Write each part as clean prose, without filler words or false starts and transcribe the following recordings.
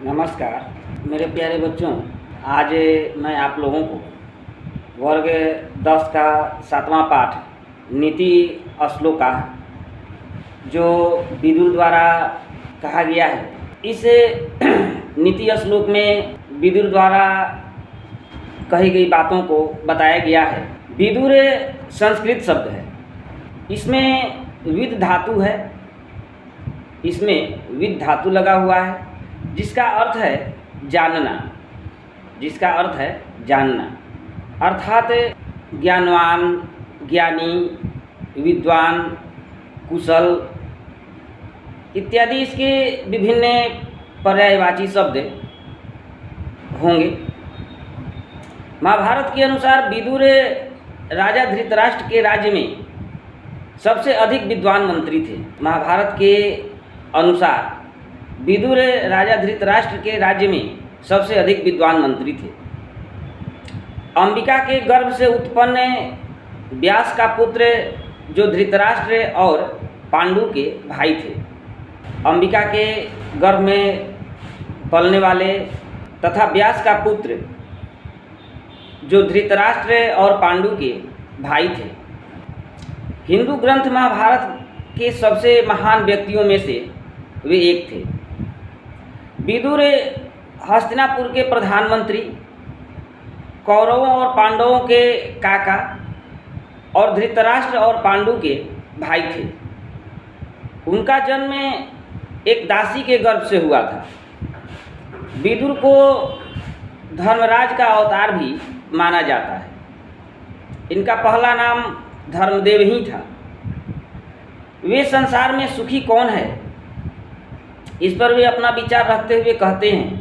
नमस्कार मेरे प्यारे बच्चों। आज मैं आप लोगों को वर्ग 10 का 7वां पाठ नीति श्लोका जो विदुर द्वारा कहा गया है, इस नीति श्लोक में विदुर द्वारा कही गई बातों को बताया गया है। विदुर संस्कृत शब्द है, इसमें विद धातु है, इसमें विद धातु लगा हुआ है जिसका अर्थ है जानना, अर्थात ज्ञानवान, ज्ञानी, विद्वान, कुशल इत्यादि इसके विभिन्न पर्यायवाची शब्द होंगे। महाभारत के अनुसार विदुर राजा धृतराष्ट्र के राज्य में सबसे अधिक विद्वान मंत्री थे। महाभारत के अनुसार विदुर राजा धृतराष्ट्र के राज्य में सबसे अधिक विद्वान मंत्री थे। अंबिका के गर्भ से उत्पन्न व्यास का पुत्र जो धृतराष्ट्र और पांडु के भाई थे, अंबिका के गर्भ में पलने वाले तथा व्यास का पुत्र जो धृतराष्ट्र और पांडु के भाई थे। हिंदू ग्रंथ महाभारत के सबसे महान व्यक्तियों में से वे एक थे। विदुर हस्तिनापुर के प्रधानमंत्री, कौरवों और पांडवों के काका और धृतराष्ट्र और पांडु के भाई थे। उनका जन्म एक दासी के गर्भ से हुआ था। विदुर को धर्मराज का अवतार भी माना जाता है। इनका पहला नाम धर्मदेव ही था। वे संसार में सुखी कौन है, इस पर वे अपना विचार रखते हुए कहते हैं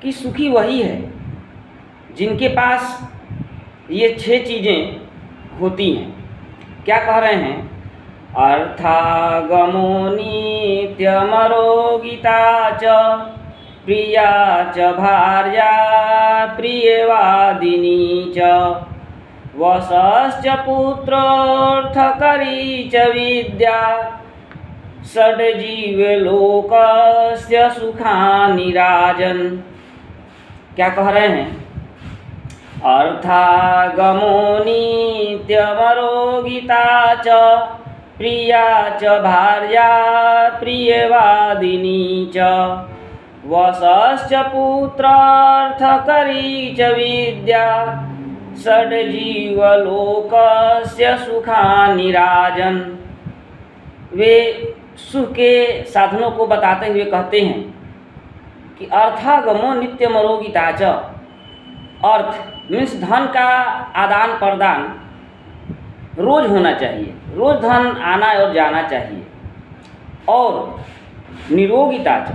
कि सुखी वही है जिनके पास ये 6 चीज़ें होती हैं। क्या कह रहे हैं? अर्थागमो नित्यमरो गीता च प्रिया च भार्या प्रियवादिनी च वशश्च पुत्रोऽर्थकरी च विद्या षड्जीवलोकस्य सुखानि राजन्। क्या कह रहे हैं? अर्थागमो नित्यमरो गीता च प्रिया च भार्या प्रियवादिनी च वशश्च पुत्रोऽर्थकरी च विद्या षड्जीवलोकस्य सुखानि राजन्। वे सुख के साधनों को बताते हुए कहते हैं कि अर्थागमो नित्यमरो गीता च, अर्थ मीन्स धन का आदान प्रदान रोज होना चाहिए, रोज धन आना और जाना चाहिए। और निरोगिता च,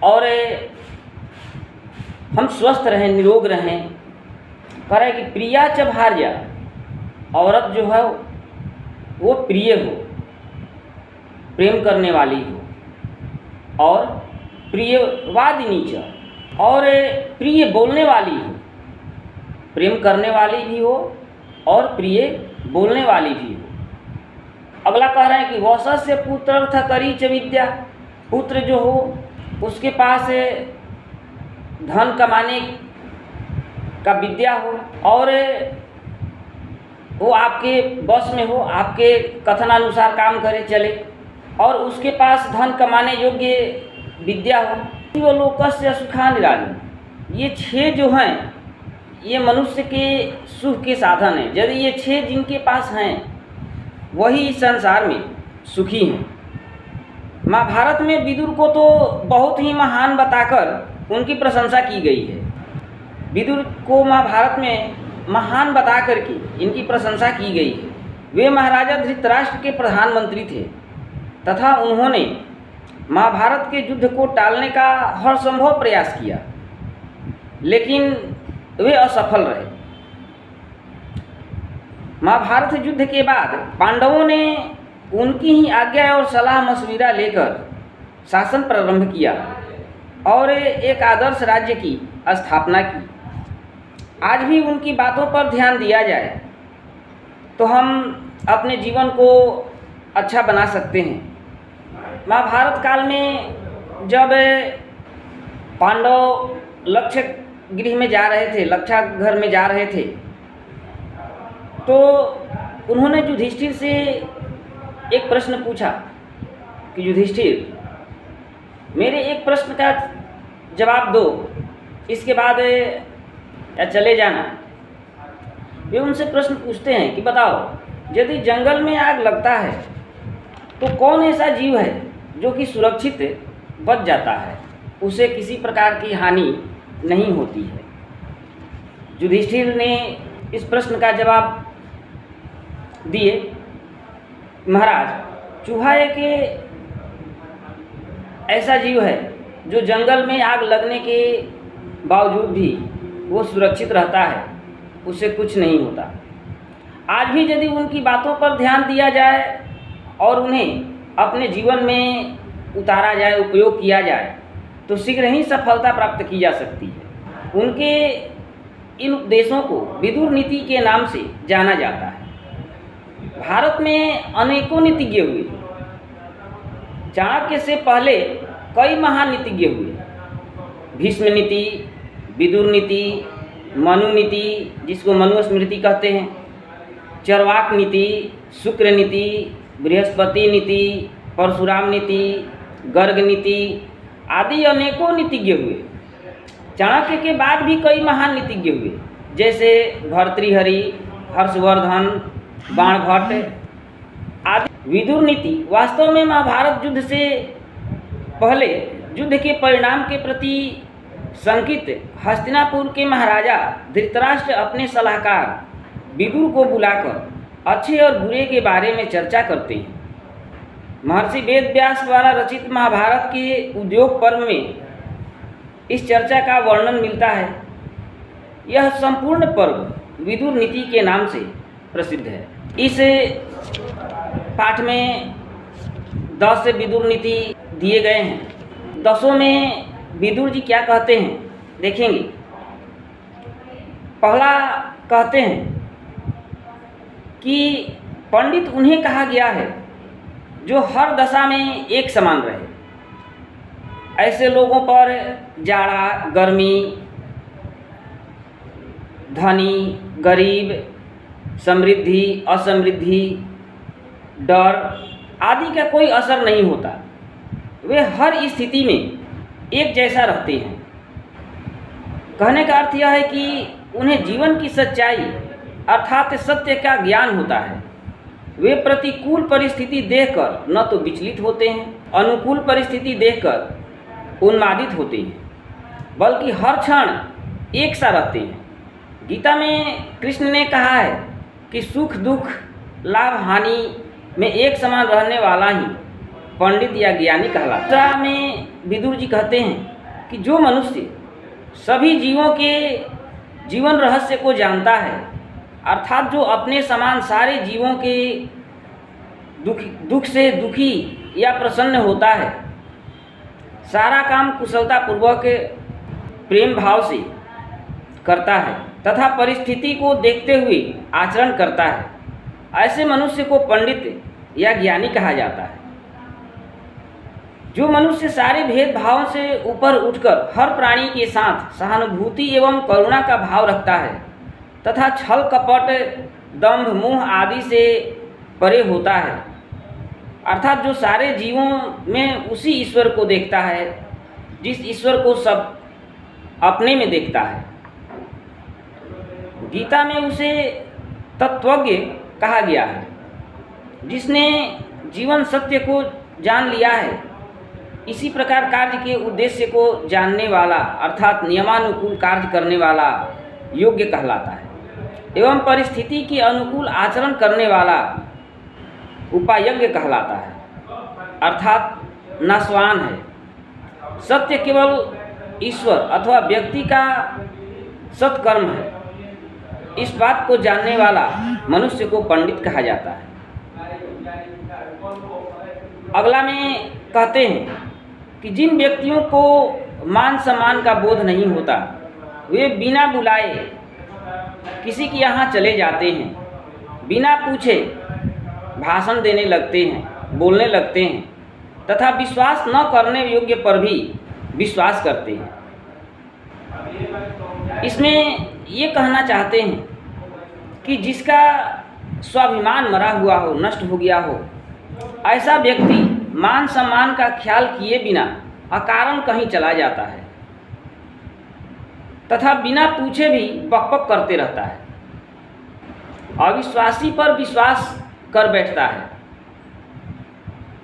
और हम स्वस्थ रहें, निरोग रहें। कह रहे कि प्रिया च भार्या, औरत जो है वो प्रिय हो, प्रेम करने वाली हो, और प्रियवादिनी च, और प्रिय बोलने वाली हो, प्रेम करने वाली भी हो और प्रिय बोलने वाली भी हो। अगला कह रहे हैं कि वशस्य पुत्रर्थकरी च विद्या, पुत्र जो हो उसके पास धन कमाने का विद्या हो और वो आपके वश में हो, आपके कथनानुसार काम करे चले, और उसके पास धन कमाने योग्य विद्या हो। वो लोकस्य सुखानि राजन्, ये 6 जो हैं ये मनुष्य के सुख के साधन हैं। यदि ये 6 जिनके पास हैं वही इस संसार में सुखी हैं। महाभारत में विदुर को तो बहुत ही महान बताकर उनकी प्रशंसा की गई है। विदुर को महाभारत में महान बता करके इनकी प्रशंसा की गई है। वे महाराजा धृतराष्ट्र के प्रधानमंत्री थे तथा उन्होंने महाभारत के युद्ध को टालने का हर संभव प्रयास किया, लेकिन वे असफल रहे। महाभारत युद्ध के बाद पांडवों ने उनकी ही आज्ञा और सलाह मशविरा लेकर शासन प्रारंभ किया और एक आदर्श राज्य की स्थापना की। आज भी उनकी बातों पर ध्यान दिया जाए तो हम अपने जीवन को अच्छा बना सकते हैं। महाभारत काल में जब पांडव लक्ष्य गृह में जा रहे थे, लक्षाघर में जा रहे थे, तो उन्होंने युधिष्ठिर से एक प्रश्न पूछा कि युधिष्ठिर, मेरे एक प्रश्न का जवाब दो, इसके बाद या चले जाना। वे उनसे प्रश्न पूछते हैं कि बताओ, यदि जंगल में आग लगता है तो कौन ऐसा जीव है जो कि सुरक्षित बच जाता है, उसे किसी प्रकार की हानि नहीं होती है। युधिष्ठिर ने इस प्रश्न का जवाब दिए, महाराज, चूहा एक ऐसा जीव है जो जंगल में आग लगने के बावजूद भी वो सुरक्षित रहता है, उसे कुछ नहीं होता। आज भी यदि उनकी बातों पर ध्यान दिया जाए और उन्हें अपने जीवन में उतारा जाए, उपयोग किया जाए, तो शीघ्र ही सफलता प्राप्त की जा सकती है। उनके इन उपदेशों को विदुर नीति के नाम से जाना जाता है। भारत में अनेकों नीतिज्ञ हुए। चाणक्य से पहले कई महान नीतिज्ञ हुए। भीष्म नीति, विदुर नीति, मनु नीति, जिसको मनुस्मृति कहते हैं, चरवाक नीति, शुक्र नीति, बृहस्पति नीति, परशुराम नीति, गर्ग नीति आदि अनेकों नीतिज्ञ हुए। चाणक्य के बाद भी कई महान नीतिज्ञ हुए, जैसे भर्तृहरि, हर्षवर्धन, बाणभट्ट आदि। विदुर नीति वास्तव में महाभारत युद्ध से पहले युद्ध के परिणाम के प्रति शंकित हस्तिनापुर के महाराजा धृतराष्ट्र अपने सलाहकार विदुर को बुलाकर अच्छे और बुरे के बारे में चर्चा करते हैं। महर्षि वेदव्यास द्वारा रचित महाभारत के उद्योग पर्व में इस चर्चा का वर्णन मिलता है। यह संपूर्ण पर्व विदुर नीति के नाम से प्रसिद्ध है। इस पाठ में 10 विदुर नीति दिए गए हैं। 10 में विदुर जी क्या कहते हैं देखेंगे। पहला कहते हैं कि पंडित उन्हें कहा गया है जो हर दशा में एक समान रहे। ऐसे लोगों पर जाड़ा, गर्मी, धनी, गरीब, समृद्धि, असमृद्धि, डर आदि का कोई असर नहीं होता। वे हर स्थिति में एक जैसा रहते हैं। कहने का अर्थ यह है कि उन्हें जीवन की सच्चाई अर्थात सत्य का ज्ञान होता है। वे प्रतिकूल परिस्थिति देखकर न तो विचलित होते हैं, अनुकूल परिस्थिति देखकर उन्मादित होते हैं, बल्कि हर क्षण एक सा रहते हैं। गीता में कृष्ण ने कहा है कि सुख दुख, लाभ हानि में एक समान रहने वाला ही पंडित या ज्ञानी कहलाता है। में विदुर जी कहते हैं कि जो मनुष्य सभी जीवों के जीवन रहस्य को जानता है, अर्थात जो अपने समान सारे जीवों के दुख से दुखी या प्रसन्न होता है, सारा काम कुशलतापूर्वक प्रेम भाव से करता है तथा परिस्थिति को देखते हुए आचरण करता है, ऐसे मनुष्य को पंडित या ज्ञानी कहा जाता है। जो मनुष्य सारे भेदभावों से ऊपर उठकर हर प्राणी के साथ सहानुभूति एवं करुणा का भाव रखता है तथा छल कपट, दंभ, मोह आदि से परे होता है, अर्थात जो सारे जीवों में उसी ईश्वर को देखता है जिस ईश्वर को सब अपने में देखता है। गीता में उसे तत्वज्ञ कहा गया है, जिसने जीवन सत्य को जान लिया है। इसी प्रकार कार्य के उद्देश्य को जानने वाला अर्थात नियमानुकूल कार्य करने वाला योग्य कहलाता है एवं परिस्थिति के अनुकूल आचरण करने वाला उपायज्ञ कहलाता है, अर्थात नाशवान है। सत्य केवल ईश्वर अथवा व्यक्ति का सत्कर्म है। इस बात को जानने वाला मनुष्य को पंडित कहा जाता है। अगला में कहते हैं कि जिन व्यक्तियों को मान सम्मान का बोध नहीं होता, वे बिना बुलाए किसी के यहाँ चले जाते हैं, बिना पूछे भाषण देने लगते हैं, बोलने लगते हैं तथा विश्वास न करने योग्य पर भी विश्वास करते हैं। इसमें ये कहना चाहते हैं कि जिसका स्वाभिमान मरा हुआ हो, नष्ट हो गया हो, ऐसा व्यक्ति मान सम्मान का ख्याल किए बिना अकारण कहीं चला जाता है तथा बिना पूछे भी बकबक करते रहता है। अविश्वासी पर विश्वास कर बैठता है,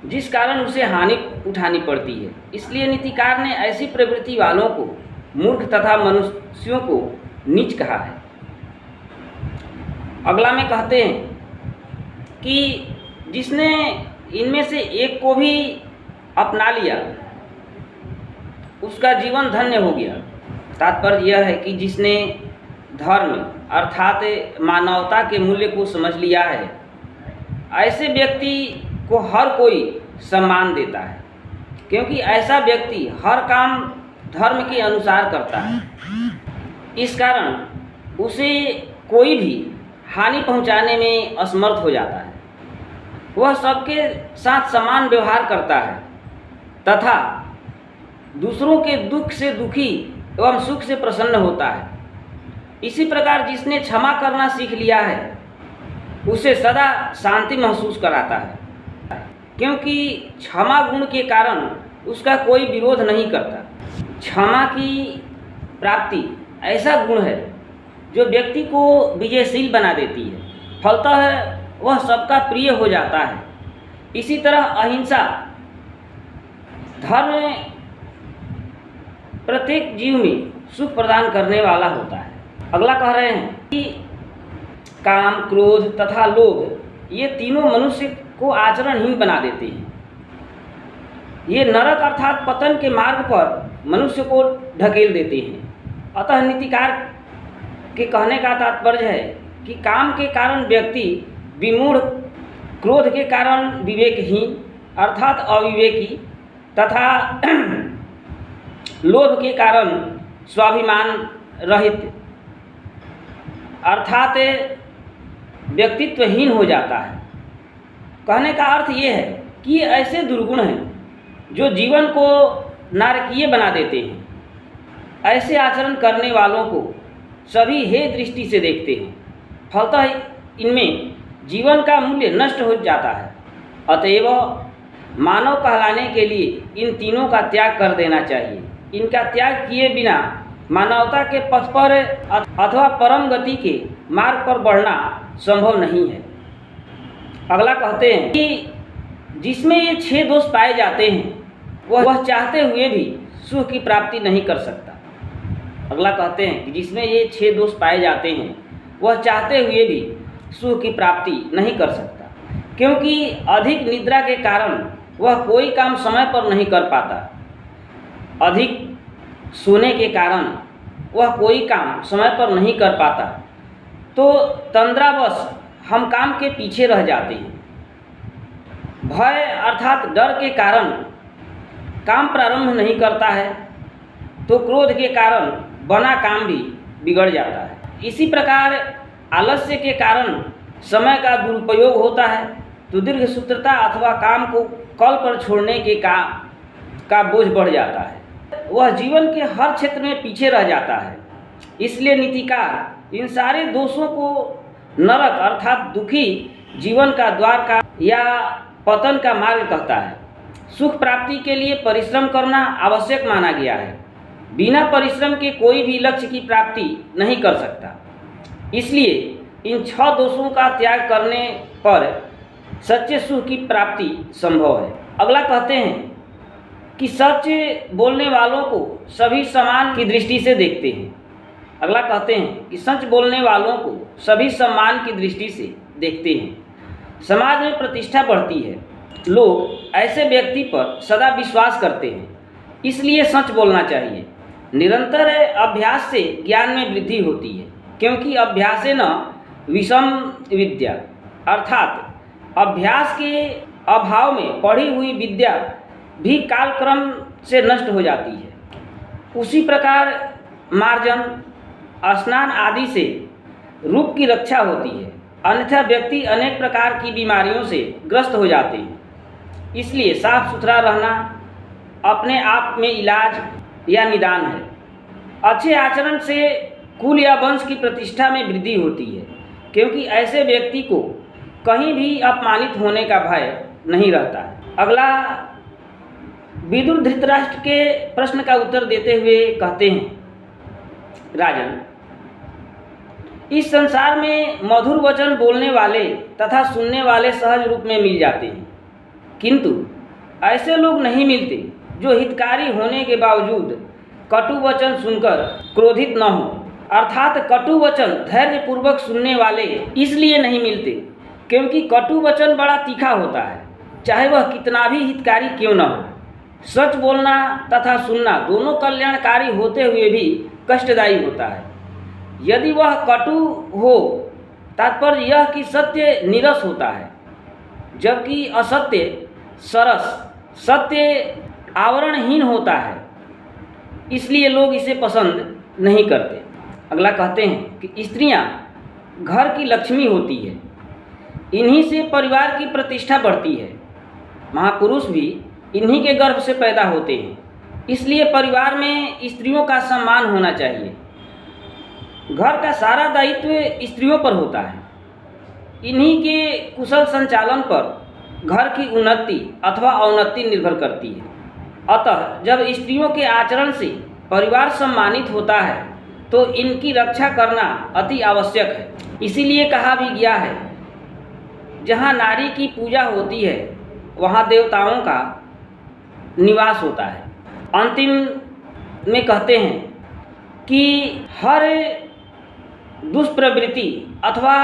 जिस कारण उसे हानि उठानी पड़ती है। इसलिए नीतिकार ने ऐसी प्रवृत्ति वालों को मूर्ख तथा मनुष्यों को नीच कहा है। अगला में कहते हैं कि जिसने इनमें से एक को भी अपना लिया उसका जीवन धन्य हो गया। तात्पर्य यह है कि जिसने धर्म अर्थात मानवता के मूल्य को समझ लिया है, ऐसे व्यक्ति को हर कोई सम्मान देता है, क्योंकि ऐसा व्यक्ति हर काम धर्म के अनुसार करता है। इस कारण उसे कोई भी हानि पहुंचाने में असमर्थ हो जाता है। वह सबके साथ समान व्यवहार करता है तथा दूसरों के दुख से दुखी एवं सुख से प्रसन्न होता है। इसी प्रकार जिसने क्षमा करना सीख लिया है उसे सदा शांति महसूस कराता है, क्योंकि क्षमा गुण के कारण उसका कोई विरोध नहीं करता। क्षमा की प्राप्ति ऐसा गुण है जो व्यक्ति को विजयशील बना देती है, फलतः वह सबका प्रिय हो जाता है। इसी तरह अहिंसा धर्म में प्रत्येक जीव में सुख प्रदान करने वाला होता है। अगला कह रहे हैं कि काम, क्रोध तथा लोभ ये तीनों मनुष्य को आचरणहीन बना देते हैं। ये नरक अर्थात पतन के मार्ग पर मनुष्य को ढकेल देते हैं। अतः नीतिकार के कहने का तात्पर्य है कि काम के कारण व्यक्ति विमूढ़, क्रोध के कारण विवेकहीन अर्थात अविवेकी तथा लोभ के कारण स्वाभिमान रहित अर्थात व्यक्तित्वहीन हो जाता है। कहने का अर्थ ये है कि ऐसे दुर्गुण हैं जो जीवन को नारकीय बना देते हैं। ऐसे आचरण करने वालों को सभी हे दृष्टि से देखते हैं, फलतः इनमें जीवन का मूल्य नष्ट हो जाता है। अतएव मानव कहलाने के लिए इन तीनों का त्याग कर देना चाहिए। इनका त्याग किए बिना मानवता के पथ पर अथवा परम गति के मार्ग पर बढ़ना संभव नहीं है। अगला कहते हैं कि जिसमें ये 6 दोष पाए जाते हैं वह चाहते हुए भी सुख की प्राप्ति नहीं कर सकता। अगला कहते हैं कि जिसमें ये 6 दोष पाए जाते हैं वह चाहते हुए भी सुख की प्राप्ति नहीं कर सकता, क्योंकि अधिक निद्रा के कारण वह कोई काम समय पर नहीं कर पाता। अधिक सोने के कारण वह कोई काम समय पर नहीं कर पाता, तो तंद्रावश हम काम के पीछे रह जाते हैं। भय अर्थात डर के कारण काम प्रारंभ नहीं करता है, तो क्रोध के कारण बना काम भी बिगड़ जाता है। इसी प्रकार आलस्य के कारण समय का दुरुपयोग होता है, तो दीर्घसूत्रता अथवा काम को कल पर छोड़ने के का बोझ बढ़ जाता है। वह जीवन के हर क्षेत्र में पीछे रह जाता है। इसलिए नीतिकार इन सारे दोषों को नरक अर्थात दुखी जीवन का द्वार का या पतन का मार्ग कहता है। सुख प्राप्ति के लिए परिश्रम करना आवश्यक माना गया है। बिना परिश्रम के कोई भी लक्ष्य की प्राप्ति नहीं कर सकता। इसलिए इन 6 दोषों का त्याग करने पर सच्चे सुख की प्राप्ति संभव है। अगला कहते हैं कि सच बोलने वालों को सभी सम्मान की दृष्टि से देखते हैं। अगला कहते हैं कि सच बोलने वालों को सभी सम्मान की दृष्टि से देखते हैं। समाज में प्रतिष्ठा बढ़ती है। लोग ऐसे व्यक्ति पर सदा विश्वास करते हैं, इसलिए सच बोलना चाहिए। निरंतर अभ्यास से ज्ञान में वृद्धि होती है, क्योंकि अभ्यासेन विषम विद्या अर्थात अभ्यास के अभाव में पढ़ी हुई विद्या भी कालक्रम से नष्ट हो जाती है। उसी प्रकार मार्जन, स्नान आदि से रूप की रक्षा होती है, अन्यथा व्यक्ति अनेक प्रकार की बीमारियों से ग्रस्त हो जाते हैं। इसलिए साफ सुथरा रहना अपने आप में इलाज या निदान है। अच्छे आचरण से कुल या वंश की प्रतिष्ठा में वृद्धि होती है, क्योंकि ऐसे व्यक्ति को कहीं भी अपमानित होने का भय नहीं रहता है। अगला, विदुर धृतराष्ट्र के प्रश्न का उत्तर देते हुए कहते हैं, राजन, इस संसार में मधुर वचन बोलने वाले तथा सुनने वाले सहज रूप में मिल जाते हैं, किंतु ऐसे लोग नहीं मिलते जो हितकारी होने के बावजूद कटु वचन सुनकर क्रोधित न हो। अर्थात कटु वचन धैर्यपूर्वक सुनने वाले इसलिए नहीं मिलते क्योंकि कटु वचन बड़ा तीखा होता है, चाहे वह कितना भी हितकारी क्यों न हो। सच बोलना तथा सुनना दोनों कल्याणकारी होते हुए भी कष्टदायी होता है। यदि वह कटु हो, तात्पर्य यह कि सत्य नीरस होता है, जबकि असत्य सरस, सत्य आवरणहीन होता है, इसलिए लोग इसे पसंद नहीं करते। अगला कहते हैं कि स्त्रियां घर की लक्ष्मी होती है, इन्हीं से परिवार की प्रतिष्ठा बढ़ती है। महापुरुष भी इन्हीं के गर्भ से पैदा होते हैं, इसलिए परिवार में स्त्रियों का सम्मान होना चाहिए। घर का सारा दायित्व स्त्रियों पर होता है, इन्हीं के कुशल संचालन पर घर की उन्नति अथवा अवनति निर्भर करती है। अतः जब स्त्रियों के आचरण से परिवार सम्मानित होता है तो इनकी रक्षा करना अति आवश्यक है। इसीलिए कहा भी गया है, जहाँ नारी की पूजा होती है वहाँ देवताओं का निवास होता है। अंतिम में कहते हैं कि हर दुष्प्रवृत्ति अथवा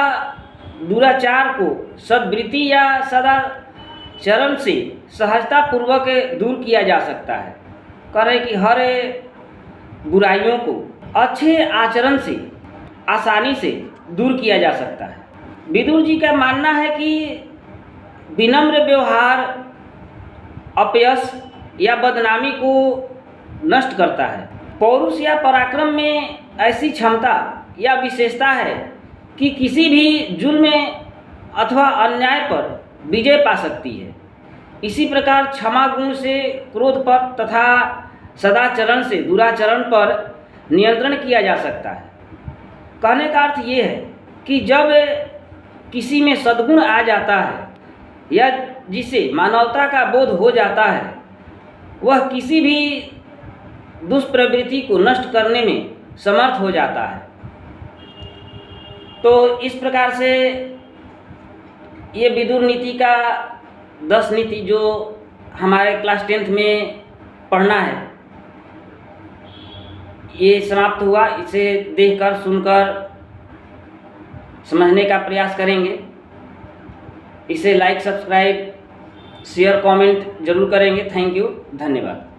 दुराचार को सद्वृत्ति या सदाचरण से सहजतापूर्वक दूर किया जा सकता है। कह रहे कि हर बुराइयों को अच्छे आचरण से आसानी से दूर किया जा सकता है। विदुर जी का मानना है कि विनम्र व्यवहार अपयश या बदनामी को नष्ट करता है। पौरुष या पराक्रम में ऐसी क्षमता या विशेषता है कि किसी भी जुल्म अथवा अन्याय पर विजय पा सकती है। इसी प्रकार क्षमा गुण से क्रोध पर तथा सदाचरण से दुराचरण पर नियंत्रण किया जा सकता है। कहने का अर्थ ये है कि जब किसी में सद्गुण आ जाता है या जिसे मानवता का बोध हो जाता है, वह किसी भी दुष्प्रवृत्ति को नष्ट करने में समर्थ हो जाता है। तो इस प्रकार से ये विदुर नीति का 10 नीति जो हमारे क्लास 10th में पढ़ना है, ये समाप्त हुआ। इसे देखकर सुनकर समझने का प्रयास करेंगे। इसे लाइक, सब्सक्राइब, शेयर, कमेंट जरूर करेंगे। थैंक यू, धन्यवाद।